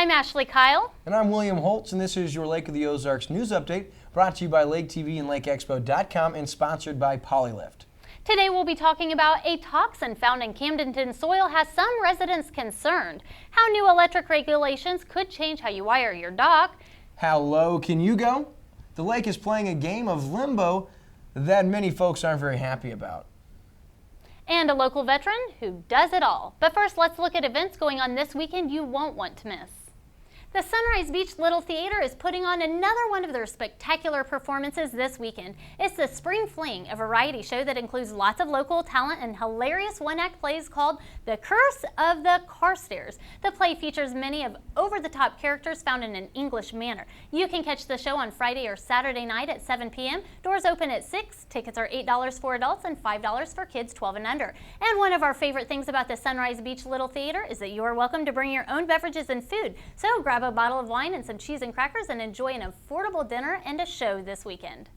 I'm Ashley Kyle. And I'm William Holtz, and this is your Lake of the Ozarks news update, brought to you by Lake TV and LakeExpo.com and sponsored by Polylift. Today we'll be talking about a toxin found in Camdenton soil has some residents concerned, how new electric regulations could change how you wire your dock. How low can you go? The lake is playing a game of limbo that many folks aren't very happy about. And a local veteran who does it all. But first, let's look at events going on this weekend you won't want to miss. The Sunrise Beach Little Theater is putting on another one of their spectacular performances this weekend. It's the Spring Fling, a variety show that includes lots of local talent and hilarious one-act plays called The Curse of the Carstairs. The play features many of over-the-top characters found in an English manner. You can catch the show on Friday or Saturday night at 7 p.m. Doors open at 6. Tickets are $8 for adults and $5 for kids 12 and under. And one of our favorite things about the Sunrise Beach Little Theater is that you are welcome to bring your own beverages and food. So grab a bottle of wine and some cheese and crackers and enjoy an affordable dinner and a show this weekend.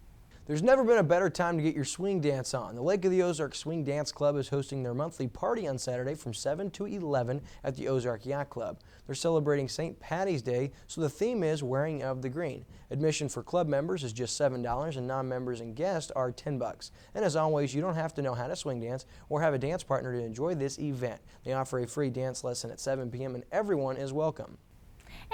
There's never been a better time to get your swing dance on. The Lake of the Ozarks Swing Dance Club is hosting their monthly party on Saturday from 7 to 11 at the Ozark Yacht Club. They're celebrating St. Patty's Day, so the theme is Wearing of the Green. Admission for club members is just $7 and non-members and guests are $10. And as always, you don't have to know how to swing dance or have a dance partner to enjoy this event. They offer a free dance lesson at 7 p.m. and everyone is welcome.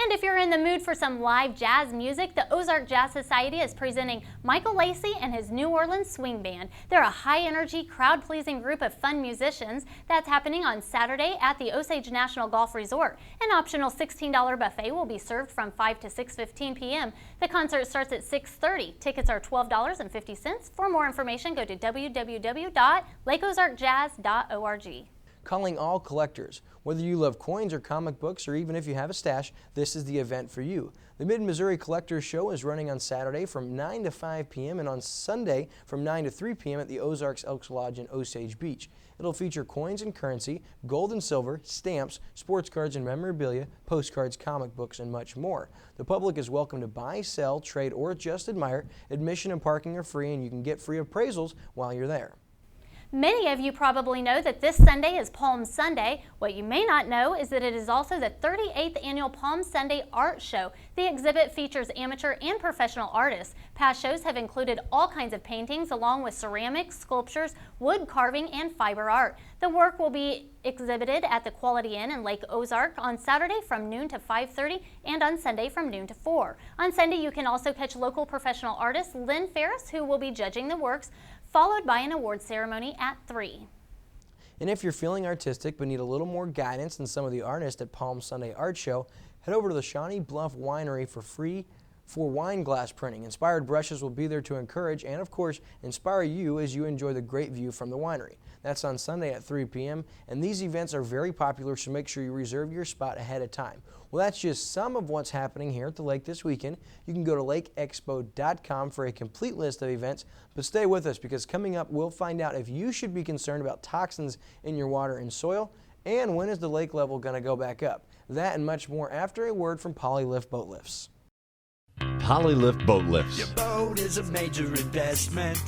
And if you're in the mood for some live jazz music, the Ozark Jazz Society is presenting Michael Lacey and his New Orleans Swing Band. They're a high-energy, crowd-pleasing group of fun musicians. That's happening on Saturday at the Osage National Golf Resort. An optional $16 buffet will be served from 5 to 6:15 p.m. The concert starts at 6:30. Tickets are $12.50. For more information, go to www.lakeozarkjazz.org. Calling all collectors. Whether you love coins or comic books, or even if you have a stash, this is the event for you. The Mid-Missouri Collectors Show is running on Saturday from 9 to 5 p.m. and on Sunday from 9 to 3 p.m. at the Ozarks Elks Lodge in Osage Beach. It'll feature coins and currency, gold and silver, stamps, sports cards and memorabilia, postcards, comic books, and much more. The public is welcome to buy, sell, trade, or just admire. Admission and parking are free, and you can get free appraisals while you're there. Many of you probably know that this Sunday is Palm Sunday. What you may not know is that it is also the 38th annual Palm Sunday Art Show. The exhibit features amateur and professional artists. Past shows have included all kinds of paintings along with ceramics, sculptures, wood carving, and fiber art. The work will be exhibited at the Quality Inn in Lake Ozark on Saturday from noon to 5:30 and on Sunday from noon to 4. On Sunday, you can also catch local professional artist Lynn Ferris, who will be judging the works, followed by an award ceremony at 3. And if you're feeling artistic but need a little more guidance than some of the artists at Palm Sunday Art Show, head over to the Shawnee Bluff Winery for wine glass printing. Inspired brushes will be there to encourage and, of course, inspire you as you enjoy the great view from the winery. That's on Sunday at 3 p.m. and these events are very popular, so make sure you reserve your spot ahead of time. Well, that's just some of what's happening here at the lake this weekend. You can go to lakeexpo.com for a complete list of events, but stay with us because coming up we'll find out if you should be concerned about toxins in your water and soil, and when is the lake level going to go back up. That and much more after a word from Polylift Boat Lifts. Polylift Boat Lifts. Your boat is a major investment.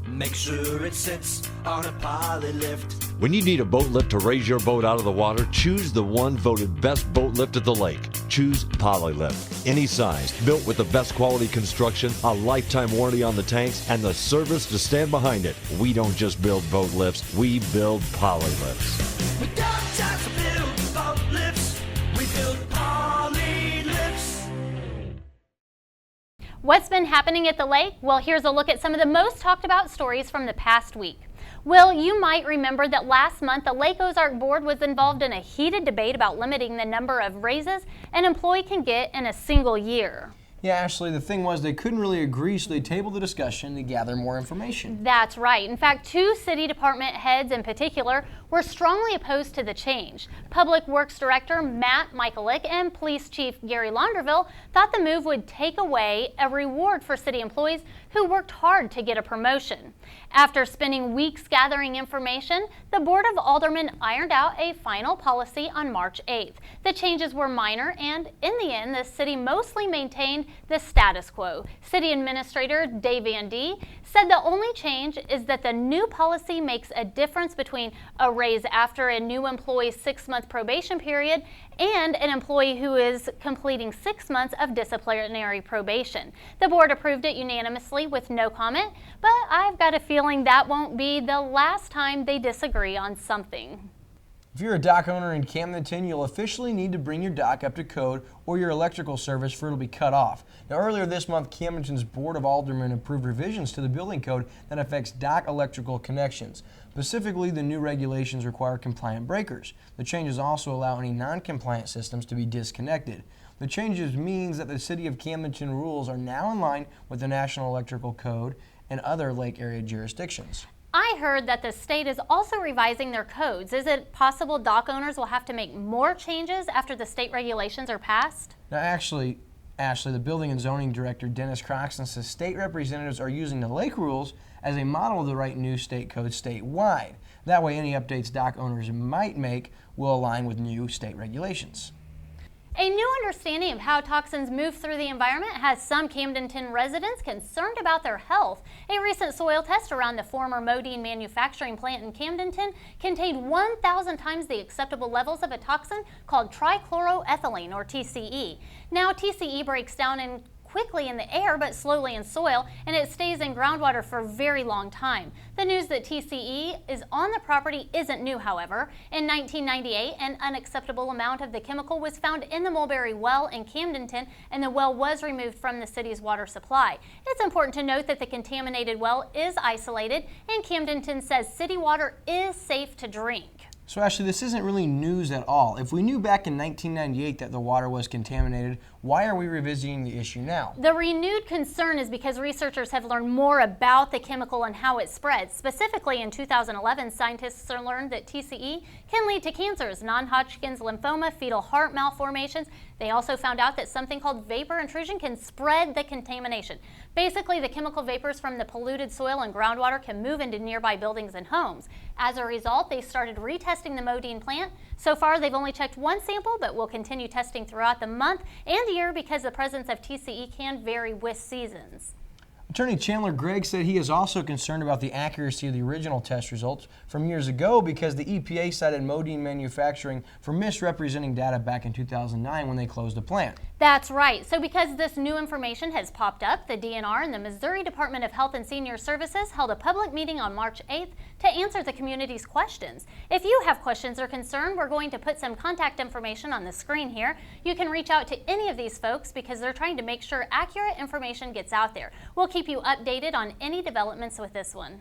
Make sure it sits on a Polylift. When you need a boat lift to raise your boat out of the water, choose the one voted best boat lift at the lake. Choose Polylift. Any size, built with the best quality construction, a lifetime warranty on the tanks, and the service to stand behind it. We don't just build boat lifts, we build Polylifts. We don't just build boat lifts, we build Polylifts. What's been happening at the lake? Well, here's a look at some of the most talked about stories from the past week. Will, you might remember that last month the Lake Ozark Board was involved in a heated debate about limiting the number of raises an employee can get in a single year. Yeah, Ashley, the thing was they couldn't really agree, so they tabled the discussion to gather more information. That's right. In fact, 2 city department heads in particular were strongly opposed to the change. Public Works Director Matt Michaelick and Police Chief Gary Launderville thought the move would take away a reward for city employees who worked hard to get a promotion. After spending weeks gathering information, the Board of Aldermen ironed out a final policy on March 8th. The changes were minor, and in the end, the city mostly maintained the status quo. City Administrator Dave Van D said the only change is that the new policy makes a difference between a raise after a new employee's 6-month probation period and an employee who is completing 6 months of disciplinary probation. The board approved it unanimously with no comment, but I've got a feeling that won't be the last time they disagree on something. If you're a dock owner in Camdenton, you'll officially need to bring your dock up to code or your electrical service for it to be cut off. Now, earlier this month, Camdenton's Board of Aldermen approved revisions to the building code that affects dock electrical connections. Specifically, the new regulations require compliant breakers. The changes also allow any non-compliant systems to be disconnected. The changes means that the City of Camdenton rules are now in line with the National Electrical Code and other lake area jurisdictions. I heard that the state is also revising their codes. Is it possible dock owners will have to make more changes after the state regulations are passed? Now, actually, Ashley, the Building and Zoning Director, Dennis Croxton, says state representatives are using the lake rules as a model to write new state codes statewide. That way, any updates dock owners might make will align with new state regulations. A new understanding of how toxins move through the environment has some Camdenton residents concerned about their health. A recent soil test around the former Modine manufacturing plant in Camdenton contained 1,000 times the acceptable levels of a toxin called trichloroethylene, or TCE. Now, TCE breaks down quickly in the air but slowly in soil, and it stays in groundwater for a very long time. The news that TCE is on the property isn't new, however. In 1998, an unacceptable amount of the chemical was found in the Mulberry Well in Camdenton, and the well was removed from the city's water supply. It's important to note that the contaminated well is isolated, and Camdenton says city water is safe to drink. So Ashley, this isn't really news at all. If we knew back in 1998 that the water was contaminated, why are we revisiting the issue now? The renewed concern is because researchers have learned more about the chemical and how it spreads. Specifically, in 2011, scientists learned that TCE can lead to cancers, non-Hodgkin's lymphoma, fetal heart malformations. They also found out that something called vapor intrusion can spread the contamination. Basically, the chemical vapors from the polluted soil and groundwater can move into nearby buildings and homes. As a result, they started retesting the Modine plant. So far, they've only checked one sample, but will continue testing throughout the month and year because the presence of TCE can vary with seasons. Attorney Chandler Gregg said he is also concerned about the accuracy of the original test results from years ago because the EPA cited Modine Manufacturing for misrepresenting data back in 2009 when they closed the plant. That's right. So because this new information has popped up, the DNR and the Missouri Department of Health and Senior Services held a public meeting on March 8th to answer the community's questions. If you have questions or concern, we're going to put some contact information on the screen here. You can reach out to any of these folks because they're trying to make sure accurate information gets out there. We'll keep you updated on any developments with this one.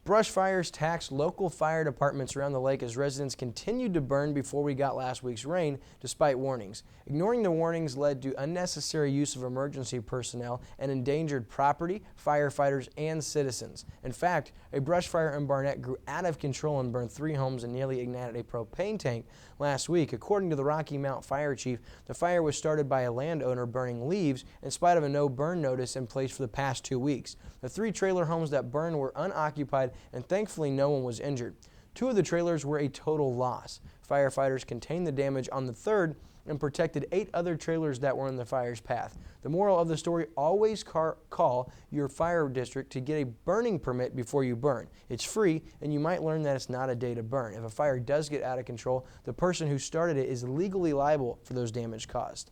Brush fires taxed local fire departments around the lake as residents continued to burn before we got last week's rain, despite warnings. Ignoring the warnings led to unnecessary use of emergency personnel and endangered property, firefighters, and citizens. In fact, a brush fire in Barnett grew out of control and burned 3 homes and nearly ignited a propane tank last week. According to the Rocky Mount Fire Chief, the fire was started by a landowner burning leaves in spite of a no-burn notice in place for the past 2 weeks. The 3 trailer homes that burned were unoccupied, and thankfully no one was injured. 2 of the trailers were a total loss. Firefighters contained the damage on the 3rd and protected 8 other trailers that were in the fire's path. The moral of the story, always call your fire district to get a burning permit before you burn. It's free, and you might learn that it's not a day to burn. If a fire does get out of control, the person who started it is legally liable for those damage caused.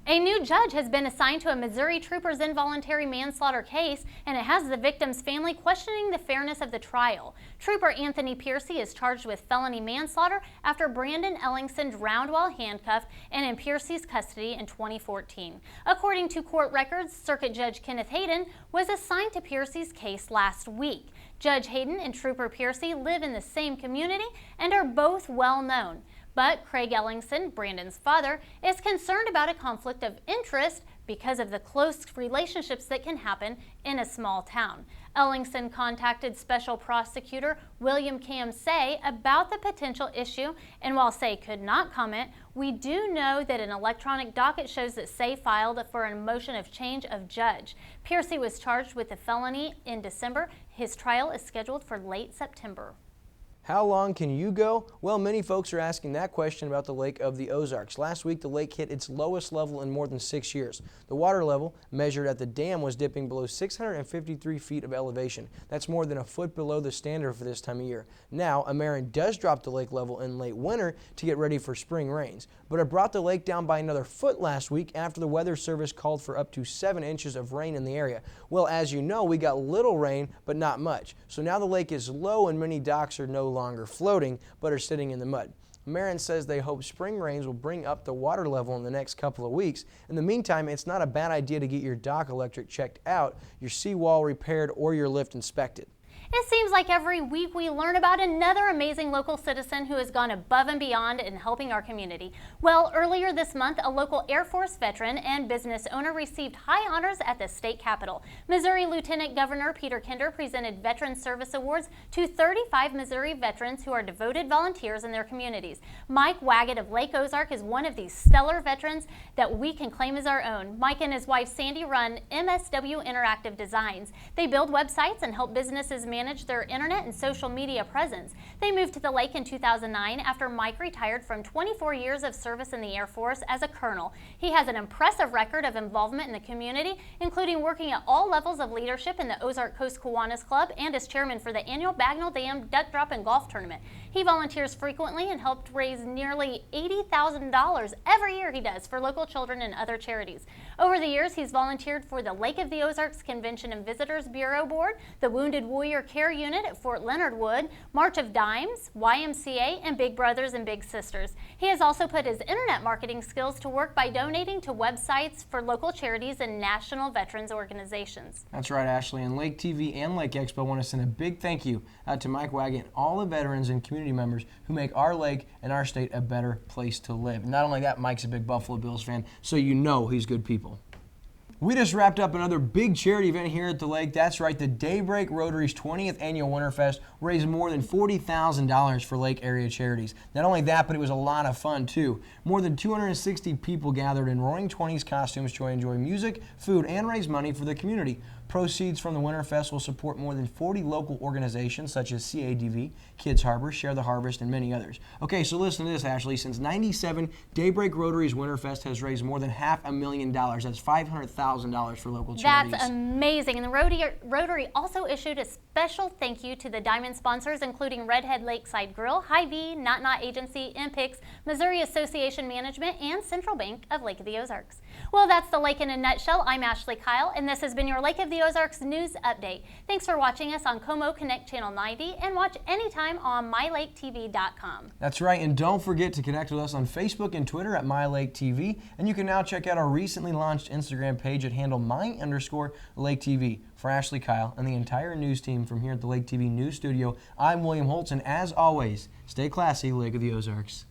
A new judge has been assigned to a Missouri trooper's involuntary manslaughter case, and it has the victim's family questioning the fairness of the trial. Trooper Anthony Piercy is charged with felony manslaughter after Brandon Ellingson drowned while handcuffed and in Piercy's custody in 2014. According to court records, Circuit Judge Kenneth Hayden was assigned to Piercy's case last week. Judge Hayden and Trooper Piercy live in the same community and are both well known. But Craig Ellingson, Brandon's father, is concerned about a conflict of interest because of the close relationships that can happen in a small town. Ellingson contacted Special Prosecutor William Cam Say about the potential issue, and while Say could not comment, we do know that an electronic docket shows that Say filed for a motion of change of judge. Piercy was charged with a felony in December. His trial is scheduled for late September. How long can you go? Well, many folks are asking that question about the Lake of the Ozarks. Last week, the lake hit its lowest level in more than 6 years. The water level measured at the dam was dipping below 653 feet of elevation. That's more than a foot below the standard for this time of year. Now, Amerin does drop the lake level in late winter to get ready for spring rains, but it brought the lake down by another foot last week after the Weather Service called for up to 7 inches of rain in the area. Well, as you know, we got little rain, but not much. So now the lake is low and many docks are no longer floating, but are sitting in the mud. Amerin says they hope spring rains will bring up the water level in the next couple of weeks. In the meantime, it's not a bad idea to get your dock electric checked out, your seawall repaired, or your lift inspected. It seems like every week we learn about another amazing local citizen who has gone above and beyond in helping our community. Well, earlier this month, a local Air Force veteran and business owner received high honors at the state capitol. Missouri Lieutenant Governor Peter Kinder presented Veteran Service Awards to 35 Missouri veterans who are devoted volunteers in their communities. Mike Waggett of Lake Ozark is one of these stellar veterans that we can claim as our own. Mike and his wife Sandy run MSW Interactive Designs. They build websites and help businesses manage their internet and social media presence. They moved to the lake in 2009 after Mike retired from 24 years of service in the Air Force as a colonel. He has an impressive record of involvement in the community, including working at all levels of leadership in the Ozark Coast Kiwanis Club and as chairman for the annual Bagnell Dam Duck Drop and Golf Tournament. He volunteers frequently and helped raise nearly $80,000 every year he does for local children and other charities. Over the years, he's volunteered for the Lake of the Ozarks Convention and Visitors Bureau Board, the Wounded Warrior Care Unit at Fort Leonard Wood, March of Dimes, YMCA, and Big Brothers and Big Sisters. He has also put his internet marketing skills to work by donating to websites for local charities and national veterans organizations. That's right, Ashley. And Lake TV and Lake Expo want to send a big thank you out to Mike Waggett and all the veterans and community members who make our lake and our state a better place to live. And not only that, Mike's a big Buffalo Bills fan, so you know he's good people. We just wrapped up another big charity event here at the lake. That's right, the Daybreak Rotary's 20th annual Winterfest raised more than $40,000 for lake area charities. Not only that, but it was a lot of fun too. More than 260 people gathered in Roaring Twenties costumes to enjoy music, food, and raise money for the community. Proceeds from the Winterfest will support more than 40 local organizations such as CADV, Kids Harbor, Share the Harvest, and many others. Okay, so listen to this, Ashley. Since '97, Daybreak Rotary's Winterfest has raised more than $500,000. That's $500,000 for local charities. That's amazing. And the Rotary also issued a special thank you to the Diamond sponsors, including Redhead Lakeside Grill, Hy-Vee, Not Not Agency, MPICS, Missouri Association Management, and Central Bank of Lake of the Ozarks. Well, that's the lake in a nutshell. I'm Ashley Kyle, and this has been your Lake of the Ozarks News Update. Thanks for watching us on Como Connect Channel 90, and watch anytime on MyLakeTV.com. That's right, and don't forget to connect with us on Facebook and Twitter at MyLakeTV, and you can now check out our recently launched Instagram page at handle my_LakeTV. For Ashley Kyle and the entire news team from here at the Lake TV News Studio, I'm William Holtz, and as always, stay classy, Lake of the Ozarks.